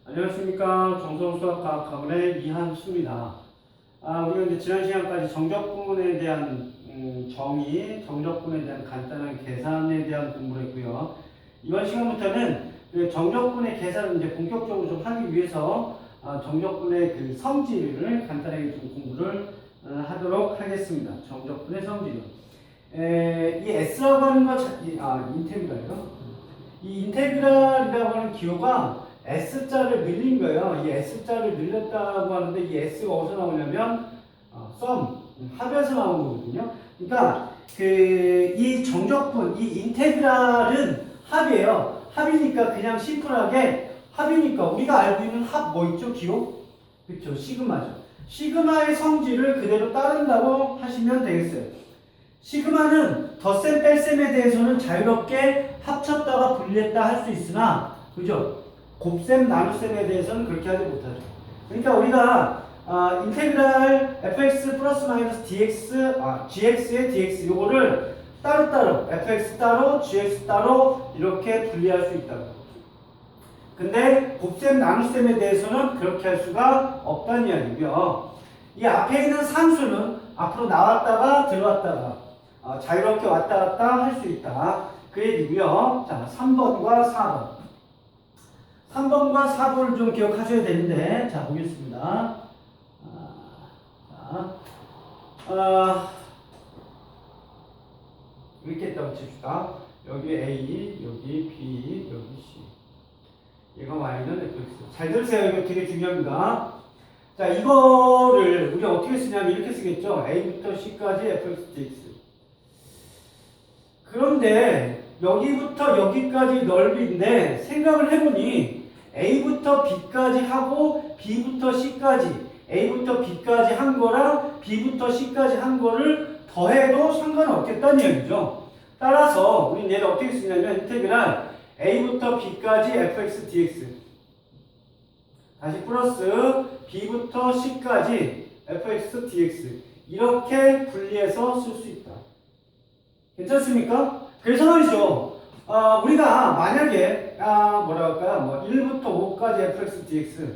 안녕하십니까. 정성수학과학 학원의 이한수입니다. 우리가 이제 지난 시간까지 정적분에 대한 정의, 정적분에 대한 간단한 계산에 대한 공부를 했고요. 이번 시간부터는 그 정적분의 계산을 이제 본격적으로 좀 하기 위해서 정적분의 그 성질을 간단하게 좀 공부를 하도록 하겠습니다. 정적분의 성질. 이 S라고 하는 거, 인테그랄이요. 이 인테그랄이라고 하는 기호가 S자를 늘린 거예요. 이 S자를 늘렸다고 하는데 이 S가 어디서 나오냐면 합에서 나온 거거든요. 그러니까 이 정적분, 이 인테그랄은 합이에요. 합이니까 그냥 심플하게 합이니까 우리가 알고 있는 합 뭐 있죠? 기호? 그렇죠. 시그마죠. 시그마의 성질을 그대로 따른다고 하시면 되겠어요. 시그마는 덧셈 뺄셈에 대해서는 자유롭게 합쳤다가 분리했다 할 수 있으나, 그죠? 곱셈 나눗셈에 대해서는 그렇게 하지 못하죠. 그러니까 우리가 인테그랄 fx 플러스 마이너스 dx, gx의 dx 요거를 따로따로 fx 따로 gx 따로 이렇게 분리할 수 있다고. 근데 곱셈 나눗셈에 대해서는 그렇게 할 수가 없다는 이야기고요. 이 앞에 있는 상수는 앞으로 나왔다가 들어왔다가 자유롭게 왔다 갔다 할 수 있다. 그 얘기고요. 자, 3번과 4번. 3번과 4번을 좀 기억하셔야 되는데, 자, 보겠습니다. 이렇게 했다고 칩시다. 여기 A, 여기 B, 여기 C. 얘가 Y는 FX. 잘 들으세요. 이거 되게 중요합니다. 자, 이거를 우리가 어떻게 쓰냐면 이렇게 쓰겠죠. A부터 C까지 FX, DX. 그런데 여기부터 여기까지 넓이인데 생각을 해보니 A부터 B까지 하고 B부터 C까지, A부터 B까지 한 거랑 B부터 C까지 한 거를 더해도 상관없겠다는 얘기죠. 따라서 우리 얘를 어떻게 쓰냐면 인테그랄 A부터 B까지 fx dx 다시 플러스 B부터 C까지 fx dx 이렇게 분리해서 쓸 수 있다. 괜찮습니까? 그래서 말이죠. 우리가 만약에 뭐라고 할까요? 뭐 1부터 5까지 fx dx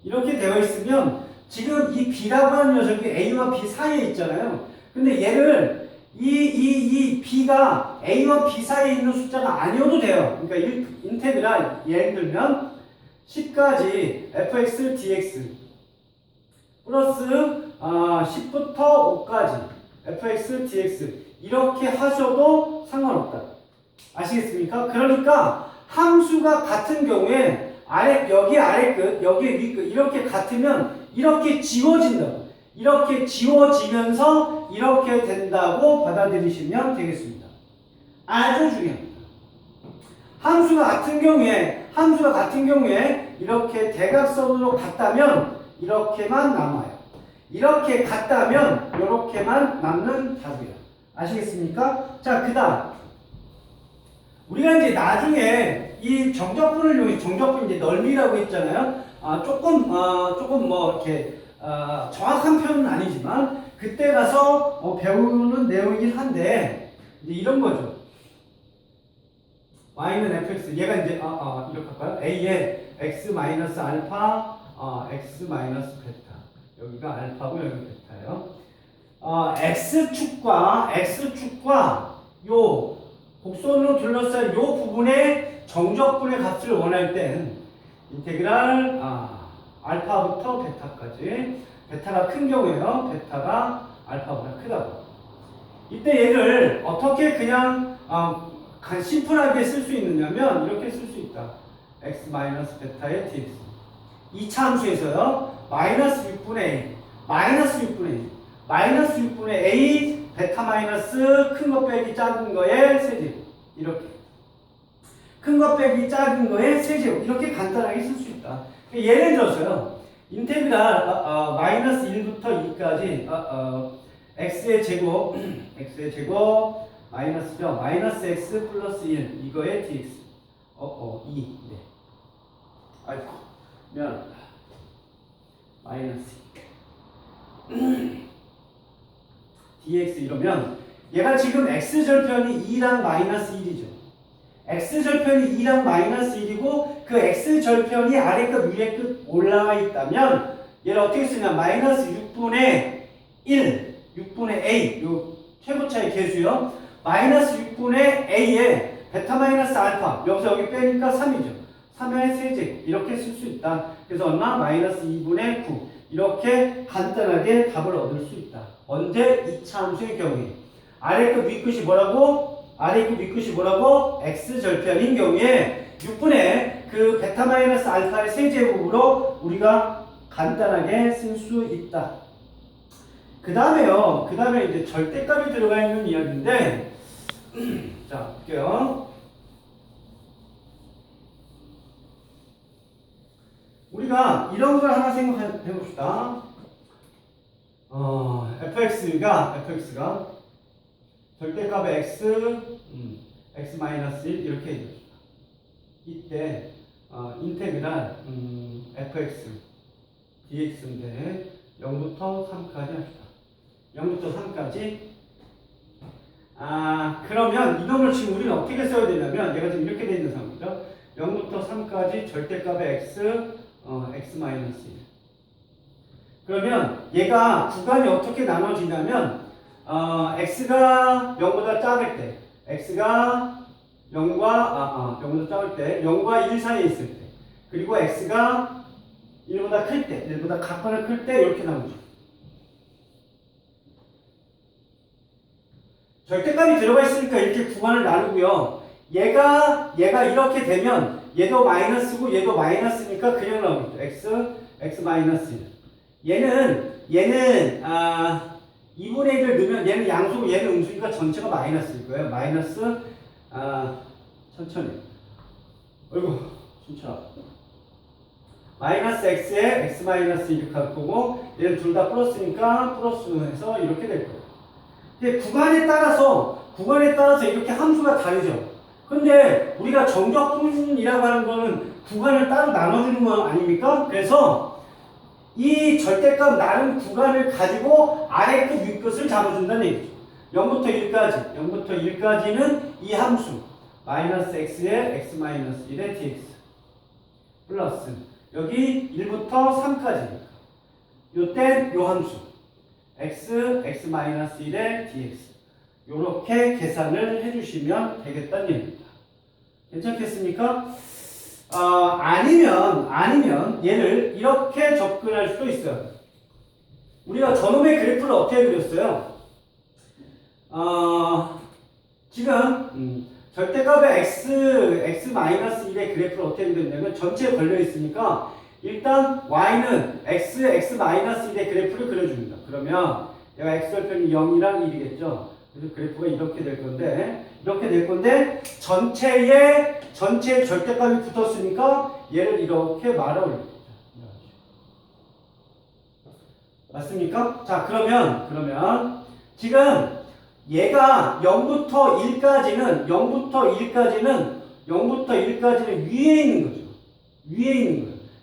이렇게 되어 있으면 지금 이 b라고 하는 녀석이 a와 b 사이에 있잖아요. 근데 얘를 이 b가 a와 b 사이에 있는 숫자가 아니어도 돼요. 그러니까 인테그랄 예를 들면 10까지 fx dx 플러스 10부터 5까지 fx dx 이렇게 하셔도 상관없다. 아시겠습니까? 그러니까 함수가 같은 경우에 여기 아래 끝, 여기 위 끝 이렇게 같으면 이렇게 지워진다고. 이렇게 지워지면서 이렇게 된다고 받아들이시면 되겠습니다. 아주 중요합니다. 함수가 같은 경우에 이렇게 대각선으로 같다면 이렇게만 남아요. 이렇게 같다면 이렇게만 남는 답이에요. 아시겠습니까? 자, 그 다음. 우리가 이제 나중에 이 정적분 이제 넓이라고 했잖아요. 조금 뭐 이렇게, 정확한 표현은 아니지만, 그때 가서 배우는 내용이긴 한데, 이제 이런 거죠. y는 fx, 얘가 이제, 이렇게 할까요? a에 x 마이너스 알파, x 마이너스 베타. 여기가 알파고 여기 베타예요. X축과 요 곡선으로 둘러싼 요 부분의 정적분의 값을 원할 땐 인테그랄 알파부터 베타까지 베타가 큰 경우에요. 베타가 알파보다 크다고. 이때 얘를 어떻게 그냥 심플하게 쓸 수 있느냐면 이렇게 쓸 수 있다. x 마이너스 베타의 dx. 이 함수에서요. 마이너스 6분의 a 마이너스 6분의 a 베타 마이너스 큰 거 빼기 작은 거의 세제곱 이렇게 큰 거 빼기 작은 거의 세제곱 이렇게 간단하게 쓸 수 있다. 예를 들어서요. 인테그랄 마이너스 1부터 2까지 x의 제곱 마이너스죠. 마이너스 x 플러스 1 이거의 dx 2 네. 아이고 미안 마이너스 dx 이러면 얘가 지금 x절편이 2랑 마이너스 1이죠. x절편이 2랑 마이너스 1이고 그 x 절편이 아래 끝 위에 끝 올라와 있다면 얘를 어떻게 쓰냐? 마이너스 6분의 1, 6분의 a 요 최고차의 개수요. 마이너스 6분의 a에 베타 마이너스 알파 여기서 여기 빼니까 3이죠. 3의 세제곱 이렇게 쓸 수 있다. 그래서 얼마? 마이너스 2분의 9 이렇게 간단하게 답을 얻을 수 있다. 언제? 2차 함수의 경우에 아래 끝 위 끝이 뭐라고? 아래 끝 위 끝이 뭐라고? x 절편인 경우에 6분의 그 베타 마이너스 알파의 세제곱으로 우리가 간단하게 쓸 수 있다. 그 다음에 이제 절대값이 들어가 있는 이야기인데 자 볼게요. 우리가 이런 걸 하나 생각해 봅시다. fx가 절대값의 x-1 이렇게 해줍시다. 이때 인테그랄 fx dx인데 0부터 3까지 합시다. 0부터 3까지. 그러면 이놈을 지금 우리는 어떻게 써야 되냐면 얘가 지금 이렇게 되어 있는 상황이죠. 0부터 3까지 절대값의 x-1 그러면 얘가 구간이 어떻게 나눠지냐면 x가 0보다 작을 때 x가 0보다 작을 때 0과 1 사이에 있을 때 그리고 x가 1보다 클 때 1보다 같거나 클 때 이렇게 나오죠. 절대값이 들어가 있으니까 이렇게 구간을 나누고요. 얘가 이렇게 되면 얘도 마이너스고 얘도 마이너스니까 그냥 나오겠죠. x 마이너스 1. 얘는 2분의 1을 넣으면 얘는 양수고 얘는 음수니까 전체가 마이너스일 거예요. 마이너스 천천히. 어이구 진짜. 마이너스 x에 x 마이너스 이렇게 할 거고 얘는 둘 다 플러스니까 플러스해서 이렇게 될 거예요. 근데 구간에 따라서 이렇게 함수가 다르죠. 근데 우리가 정적분이라고 하는 거는 구간을 따로 나눠주는 거 아닙니까? 그래서 이 절대값 나눈 구간을 가지고 아래 끝 위 끝을 잡아준다는 얘기죠. 0부터 1까지는 이 함수 마이너스 x에 x 마이너스 1의 dx 플러스 여기 1부터 3까지니까 요땐 요 함수 x 마이너스 1의 dx 요렇게 계산을 해주시면 되겠다는 얘기입니다. 괜찮겠습니까? 아니면 얘를 이렇게 접근할 수도 있어요. 우리가 저놈의 그래프를 어떻게 그렸어요? 지금 절대값의 x-1의 그래프를 어떻게 그렸냐면 전체에 걸려 있으니까 일단 y는 x-1의 그래프를 그려줍니다. 그러면 얘가 x절편이 0이랑 1이겠죠. 그래서 그래프가 이렇게 될 건데 전체에 절대값이 붙었으니까 얘를 이렇게 말아 올립니다. 맞습니까? 자 그러면 지금 얘가 0부터 1까지는 위에 있는 거죠.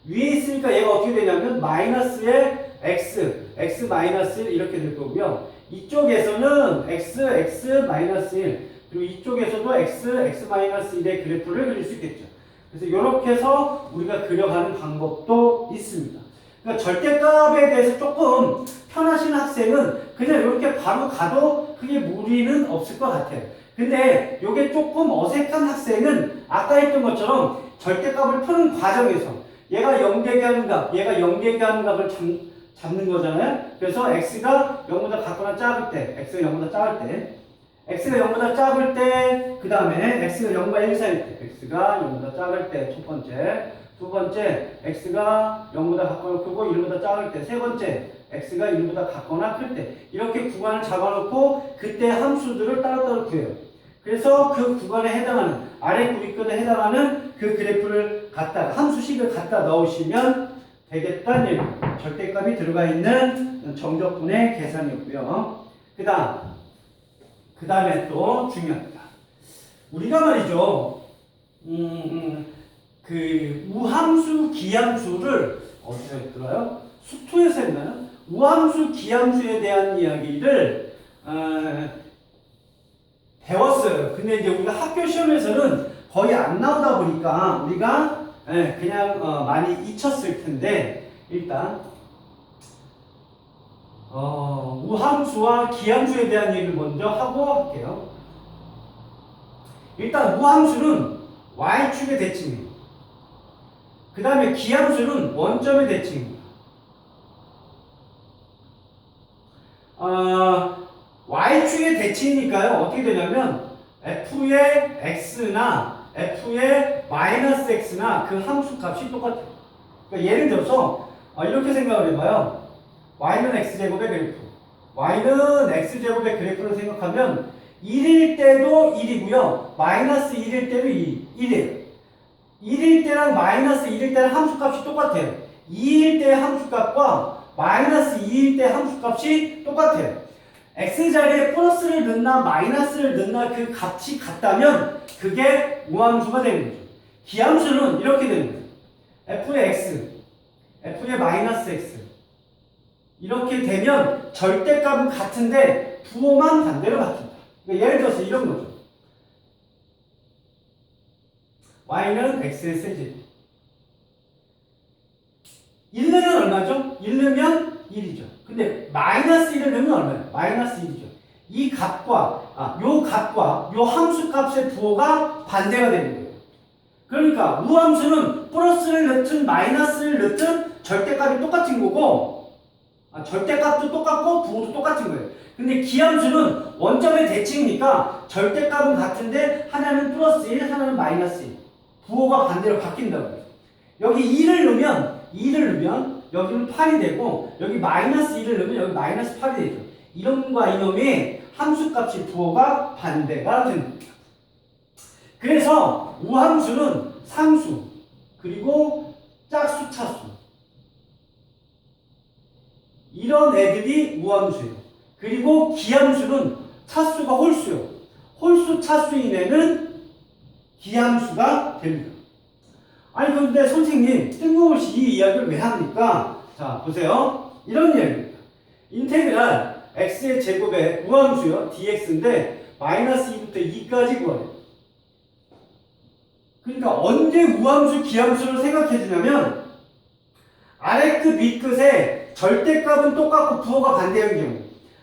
위에 있으니까 얘가 어떻게 되냐면 마이너스의 x 마이너스 1 이렇게 될 거고요. 이쪽에서는 x 마이너스 1 그리고 이쪽에서도 x 마이너스 1의 그래프를 그릴 수 있겠죠. 그래서 이렇게 해서 우리가 그려가는 방법도 있습니다. 그러니까 절대값에 대해서 조금 편하신 학생은 그냥 이렇게 바로 가도 크게 무리는 없을 것 같아요. 근데 이게 조금 어색한 학생은 아까 했던 것처럼 절대값을 푸는 과정에서 얘가 0되게 하는 값, 을 잡는 거잖아요. 그래서 x가 0보다 같거나 작을 때, x가 0보다 작을 때, 그 다음에 x가 0과 1 사이일 때, x가 0보다 작을 때, 두 번째, x가 0보다 같거나 크고 1보다 작을 때, 세 번째, x가 1보다 같거나 클 때, 이렇게 구간을 잡아놓고 그때 함수들을 따로따로 구해요. 그래서 그 구간에 해당하는, 아래 구위권에 해당하는 그 그래프를 함수식을 갖다 넣으시면 되겠다는 얘기입니다. 절대값이 들어가 있는 정적분의 계산이었고요. 그 다음에 또 중요합니다. 우리가 말이죠, 그 우함수, 기함수를 어디서 했더라요? 수투에서 했나요? 우함수, 기함수에 대한 이야기를 배웠어요. 근데 이제 우리가 학교 시험에서는 거의 안 나오다 보니까 우리가 예, 그냥 많이 잊혔을 텐데 일단 우함수와 기함수에 대한 얘기를 먼저 하고 할게요. 일단 우함수는 y축의 대칭입니다. 그 다음에 기함수는 원점의 대칭입니다. y축의 대칭이니까요. 어떻게 되냐면 f의 x나 f의 마이너스 x나 그 함수 값이 똑같아요. 그러니까 예를 들어서 이렇게 생각을 해봐요. y는 x제곱의 그래프, y는 x제곱의 그래프를 생각하면 1일 때도 1이고요. 마이너스 1일 때도 1이에요. 1일 때랑 마이너스 1일 때랑 함수값이 똑같아요. 2일 때의 함수값과 마이너스 2일 때 함수값이 똑같아요. x자리에 플러스를 넣나 마이너스를 넣나 그 값이 같다면 그게 우함수가 되는 거죠. 기함수는 이렇게 되는 거예요. f의 x, f의 마이너스 x 이렇게 되면 절대값은 같은데 부호만 반대로 바뀐다. 그러니까 예를 들어서 이런 거죠. y는 x의 세제곱. 1 넣으면 얼마죠? 1 넣으면 1이죠. 근데 마이너스 1을 넣으면 얼마예요? 마이너스 1이죠. 이 값과 요 값과 요 함수 값의 부호가 반대가 되는 거예요. 그러니까 우함수는 플러스를 넣든 마이너스를 넣든 절대값이 똑같은 거고 절대값도 똑같고 부호도 똑같은 거예요. 근데 기함수는 원점의 대칭이니까 절대값은 같은데 하나는 플러스 1, 하나는 마이너스 1. 부호가 반대로 바뀐다고요. 여기 2를 넣으면 여기는 8이 되고 여기 마이너스 1을 넣으면 여기 마이너스 8이 되죠. 이놈과 이놈이 함수값이 부호가 반대가 됩니다. 그래서 우함수는 상수 그리고 짝수 차수 이런 애들이 우함수예요. 그리고 기함수는 차수가 홀수요. 홀수 차수인 애는 기함수가 됩니다. 아니 그런데 선생님 뜬금없이 이 이야기를 왜 합니까? 자 보세요. 이런 이야기입니다. 인테그랄 x의 제곱의 우함수요. dx인데 마이너스 2부터 2까지 구하래요. 그러니까 언제 우함수 기함수를 생각해 주냐면 아래 끝 위 끝에 절대값은 똑같고 부호가 반대인 경우,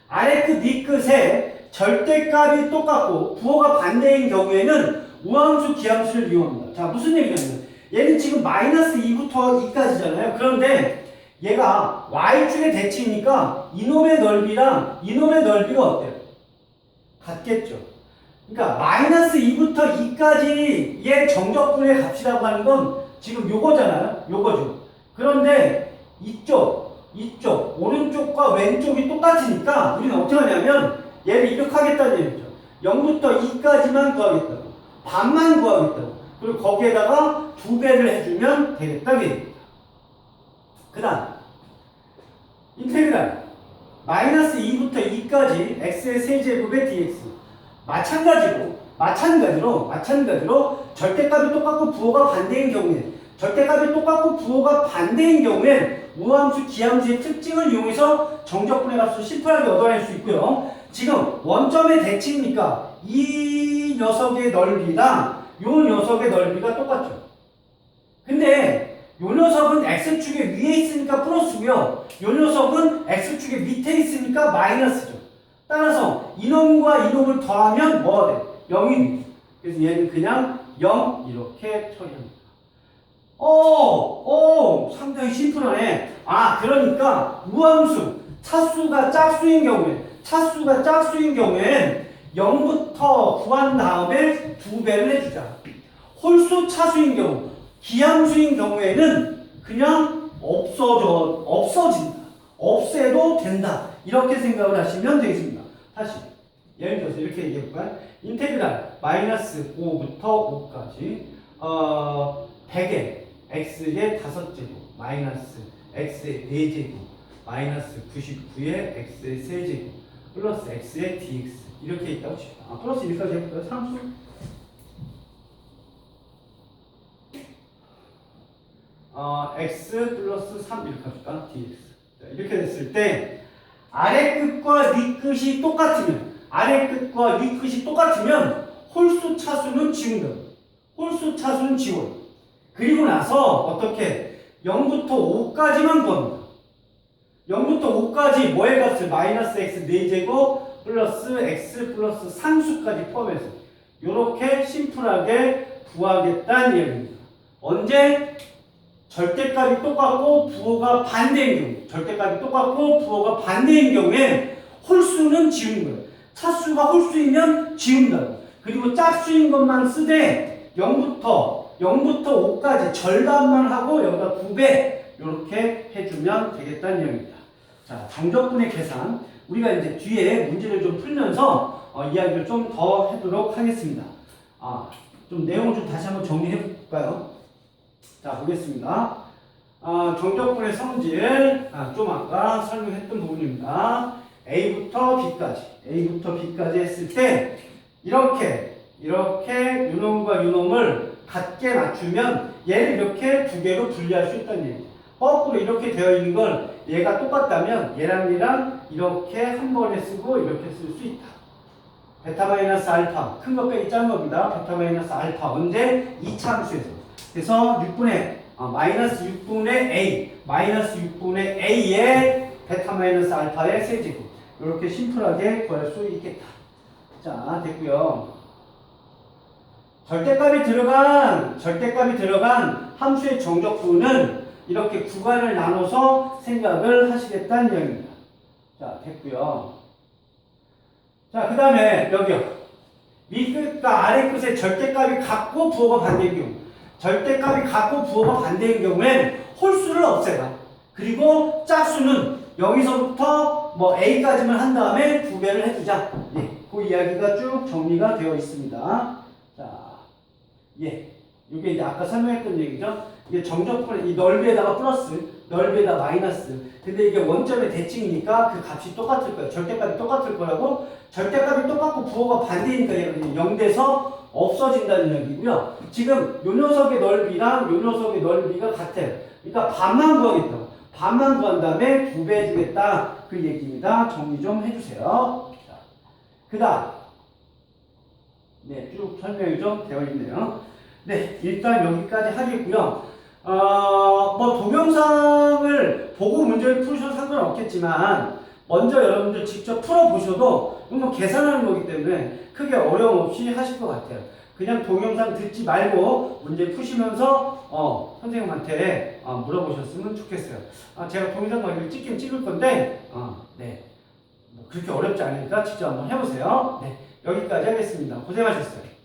아래 끝 위 끝에 절대값이 똑같고 부호가 반대인 경우에는 우함수 기함수를 이용합니다. 자 무슨 얘기냐면 얘는 지금 마이너스 2부터 2까지잖아요. 그런데 얘가 y축의 대칭이니까 이놈의 넓이랑 이놈의 넓이가 어때요? 같겠죠. 그러니까 마이너스 2부터 2까지의 정적분의 값이라고 하는 건 지금 요거잖아요. 요거죠. 그런데 이쪽, 오른쪽과 왼쪽이 똑같으니까 우리는 어떻게 하냐면 얘를 이렇게 하겠다는 얘기죠. 0부터 2까지만 구하겠다고. 반만 구하겠다고. 그리고 거기에다가 2배를 해주면 되겠다고 얘기입니다. 그 다음 인테그랄 마이너스 2부터 2까지 x의 세제곱의 dx 마찬가지로 절대값이 똑같고 부호가 반대인 경우에 우함수 기함수의 특징을 이용해서 정적분의 값을 심플하게 얻어낼 수 있고요. 지금 원점의 대칭이니까 이 녀석의 넓이랑 요 녀석의 넓이가 똑같죠. 근데 요 녀석은 x축의 위에 있으니까 플러스고요. 요 녀석은 x축의 밑에 있으니까 마이너스죠. 따라서 이놈과 이놈을 더하면 뭐가 돼? 0이 돼. 그래서 얘는 그냥 0 이렇게 처리합니다. 상당히 심플하네. 그러니까 우함수 차수가 짝수인 경우엔 0부터 구한 다음에 2배를 해주자. 홀수 차수인 경우, 기함수인 경우에는 그냥 없어진다. 없애도 된다. 이렇게 생각을 하시면 되겠습니다. 다시 예를 들어서 이렇게 얘기해볼까요? 인테그랄 마이너스 5부터 5까지 100의 x의 5제곱 마이너스 x의 4제곱 마이너스 99의 x의 3제곱 플러스 x의 dx 이렇게 있다고 칩시다. 플러스 1까지 해볼까요? 상수 x 플러스 3 이렇게 합시다. dx 이렇게 됐을 때 아래 끝과 위 끝이 똑같으면 홀수 차수는 지운다. 홀수 차수는 지워요. 그리고 나서 어떻게 0부터 5까지만 구합니다. 0부터 5까지 뭐의 값을 마이너스 x 4제곱 플러스 x 플러스 상수까지 포함해서 이렇게 심플하게 구하겠다는 얘기입니다. 언제? 절대값이 똑같고 부호가 반대인 경우, 절대값이 똑같고 부호가 반대인 경우에 홀수는 지우는 거예요. 차수가 홀수이면 지운다고. 그리고 짝수인 것만 쓰되 0부터 5까지 절반만 하고 여기다 9배 이렇게 해주면 되겠다는 얘기입니다. 자, 정적분의 계산 우리가 이제 뒤에 문제를 좀 풀면서 이야기를 좀 더 하도록 하겠습니다. 좀 내용을 좀 다시 한번 정리해 볼까요? 자, 보겠습니다. 정적분의 성질, 좀 아까 설명했던 부분입니다. A부터 B까지 했을 때, 이렇게 요놈과 요놈을 같게 맞추면 얘를 이렇게 두 개로 분리할 수 있다는 얘기예요. 거꾸로 이렇게 되어 있는 걸 얘가 똑같다면 얘랑 이렇게 한 번에 쓰고 이렇게 쓸 수 있다. 베타 마이너스 알파, 큰 것 빼기 작은 겁니다. 베타 마이너스 알파, 언제? 2차 함수에서. 그래서 마이너스 6분의 A, 마이너스 6분의 A의 베타 마이너스 알파의 세제곱. 이렇게 심플하게 구할 수 있겠다. 자, 됐고요. 절대값이 들어간 함수의 정적분은 이렇게 구간을 나눠서 생각을 하시겠다는 이야기입니다. 자, 됐고요. 자, 그 다음에 여기요. 밑끝과 아래 끝에 절대값이 같고 부호가 반대인 경우, 절대값이 같고 부호가 반대인 경우엔 홀수를 없애라. 그리고 짝수는 여기서부터 A까지만 한 다음에 2배를 해주자. 예, 그 이야기가 쭉 정리가 되어 있습니다. 자, 예, 이게 이제 아까 설명했던 얘기죠. 이게 정적분의 이 넓이에다가 플러스, 넓이에다가 마이너스. 근데 이게 원점의 대칭이니까 그 값이 똑같을 거예요. 절대값이 똑같을 거라고. 절대값이 똑같고 부호가 반대니까 얘는 0돼서 없어진다는 얘기고요. 지금 요 녀석의 넓이랑 요 녀석의 넓이가 같아요. 그러니까 반만 구하겠다고. 반만 구한 다음에 2배 해주겠다. 그 얘기입니다. 정리 좀 해주세요. 그 다음. 네, 쭉 설명이 좀 되어 있네요. 네, 일단 여기까지 하겠고요. 동영상을 보고 문제를 풀으셔도 상관없겠지만, 먼저 여러분들 직접 풀어보셔도 이건 계산하는 거기 때문에 크게 어려움 없이 하실 것 같아요. 그냥 동영상 듣지 말고 문제 푸시면서 선생님한테 물어보셨으면 좋겠어요. 제가 동영상 관리를 찍긴 찍을 건데, 네, 그렇게 어렵지 않으니까 직접 한번 해보세요. 네, 여기까지 하겠습니다. 고생하셨어요.